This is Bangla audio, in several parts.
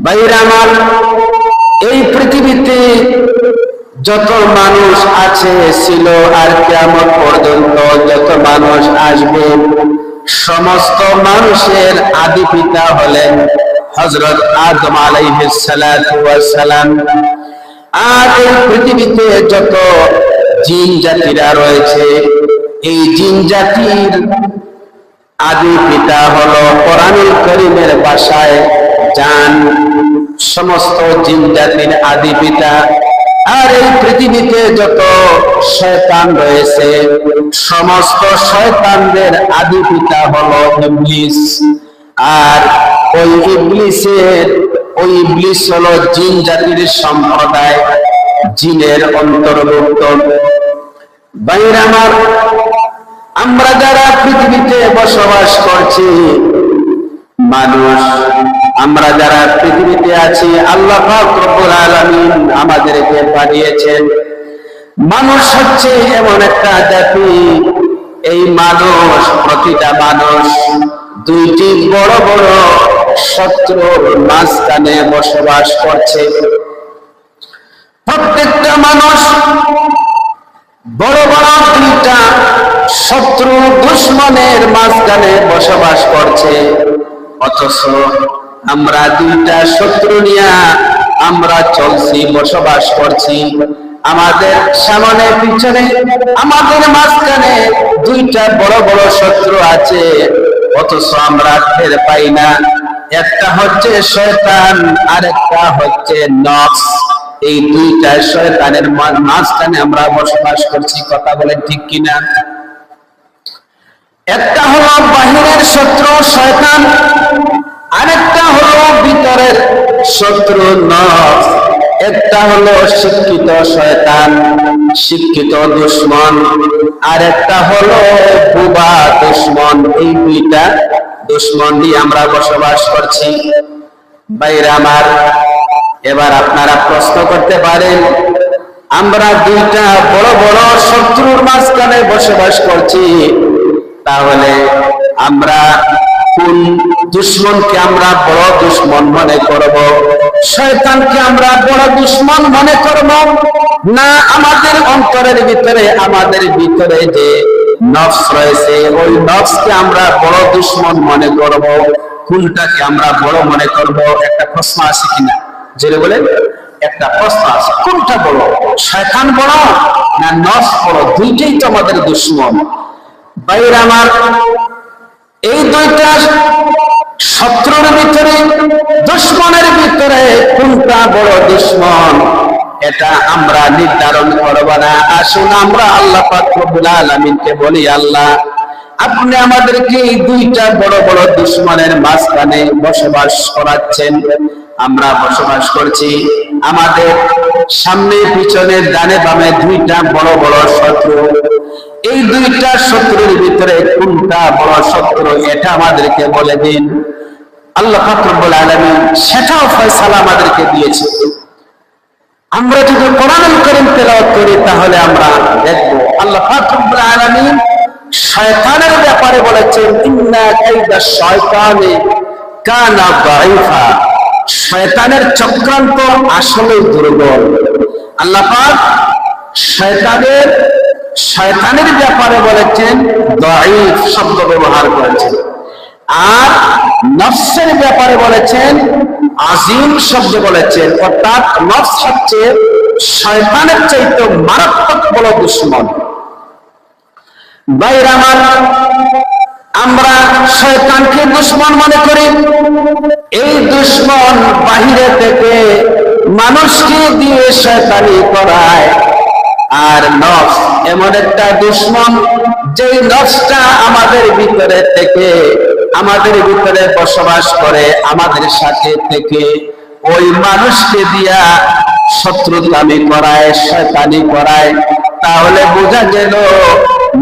ভাইরা আমার, এই পৃথিবীতে যত মানুষ আছে ছিল আর কিয়ামত পর্যন্ত যত মানুষ আসবে, সমস্ত মানুষের আদি পিতা হলেন হযরত আদম আলাইহিস সালাতু ওয়াস সালাম। আর এই পৃথিবীতে যত জিন জাতিরা রয়েছে, এই জিন জাতির আদি পিতা হলো কোরআনুল কারীমের ভাষায় জান, সমস্ত জিন জাতির আদি পিতা। আর এই পৃথিবীতে যত শয়তান রয়েছে, সমস্ত শয়তানদের আদি পিতা হলো ইবলিস। আর ওই ইবলিস হলো জিন জাতির সম্প্রদায়, জিনের অন্তর্ভুক্ত। ভাইরা আমার, আমরা যারা পৃথিবীতে বসবাস করছি মানুষ, আমরা যারা পৃথিবীতে আছি, আল্লাহ পাক রব্বুল আলামিন আমাদেরকে পাঠিয়েছেন। মানুষ হচ্ছে এমন একটা জাতি, এই মানুষ, প্রতিটা মানুষ দুইটি বড় বড় শত্রুর মাঝখানে বসবাস করছে। প্রত্যেকটা মানুষ বড় বড় দুইটা শত্রু দুশ্মনের মাঝখানে বসবাস করছে, অথচ আমরা দুইটা শত্রু নিয়ে আমরা চলছি, বসবাস করছি। আমাদের সামনে পিছনে আমাদের মাঝখানে দুইটা বড় বড় শত্রু আছে, অথচ আমরা টের পাই না। একটা হচ্ছে শয়তান, আর একটা হচ্ছে নফস। এই দুইটা শয়তানের মাঝখানে আমরা বসবাস করছি, কথা বলেন ঠিক কিনা? একটা হলো বাহিরের শত্রু শয়তান, আরেকটা হলো ভিতরের শত্রু নফস। একটা হলো শিক্ষিত শয়তান, শিক্ষিত দুশমন, আর একটা হলো বুবা দুশমন। এই দুইটা দুশমন দিয়ে আমরা বসবাস করছি। ভাইরা আমার, এবার আপনারা প্রশ্ন করতে পারেন, আমরা দুইটা বড় বড় শত্রুর মাঝখানে বসবাস করছি, তাহলে আমরা কোন দুশমনকে আমরা বড় দুশমন মনে করব? শয়তানকে আমরা বড় দুশমন মনে করব, না আমাদের অন্তরের ভিতরে, আমাদের ভিতরে যে নফস রয়েছে, ওই নফসকে আমরা বড় দুশমন মনে করব? কোনটাকে আমরা বড় মনে করব? একটা প্রশ্ন আছে কিনা? যেটা বলে একটা প্রশ্ন আছে, কোনটা বড়, শয়তান বড় না নফস বড়? দুইটাই তো আমাদের দুশমন। ভাইরা আমার, এই দুইটা শত্রুর ভিতরে, দুশমনের ভিতরে কোনটা বড় দুশমন, এটা আমরা নির্ধারণ করব না। আসুন আমরা আল্লাহ পাক রব্বুল আলামিনকে বলি, আল্লাহ আপনি আমাদেরকে এই দুইটা বড় বড় দুশমনের মাঝখানে বসবাস করাচ্ছেন। আমরা বসবাস করছি, আমাদের সামনে পিছনে ডানে বামে দুইটা বড় বড় শত্রু। এই দুইটা শত্রুর ভিতরে কোনটা বড় শত্রু, এটা আমাদেরকে বলে দিন। আল্লাহ পাক রব্বুল আলামিন সেটাও ফয়সালা আমাদেরকে দিয়েছে। আমরা যদি কোরআনুল কারীম তেলাওয়াত করি, তাহলে আমরা দেখব আল্লাহ পাক রব্বুল আলামিন শয়তানের ব্যাপারে বলেছেন, ইন্না কাইদা শায়তানি কানা দাঈফা। শয়তানের চক্রান্ত আসলে দুর্বল। আল্লাহ পাক শয়তানের ব্যাপারে বলেছেন দাঈফ শব্দ ব্যবহার করেছেন, আর নফসের ব্যাপারে বলেছেন আজিম শব্দ বলেছেন। অর্থাৎ নফস হচ্ছে শয়তানের চাইতে মারাত্মক বড় দুশমন। ভাইরা আমার, আমরা শয়তানকে দুশমন মনে করি। এই দুশমন বাহিরে থেকে মানুষকে দিয়ে শয়তানি করায়। আর নফস এমন একটা দুশমন, যে নফসটা আমাদের ভিতরে থেকে, আমাদের ভিতরে বসবাস করে, আমাদের সাথে থেকে ওই মানুষকে দিয়া শত্রুতামি করায়, শয়তানি করায়। তাহলে বোঝা গেল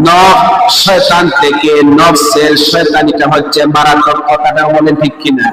নফস শয়তান থেকে, নফসের শয়তানিটা হচ্ছে মারাত্মক। কথাটা বলে ঠিক কিনা?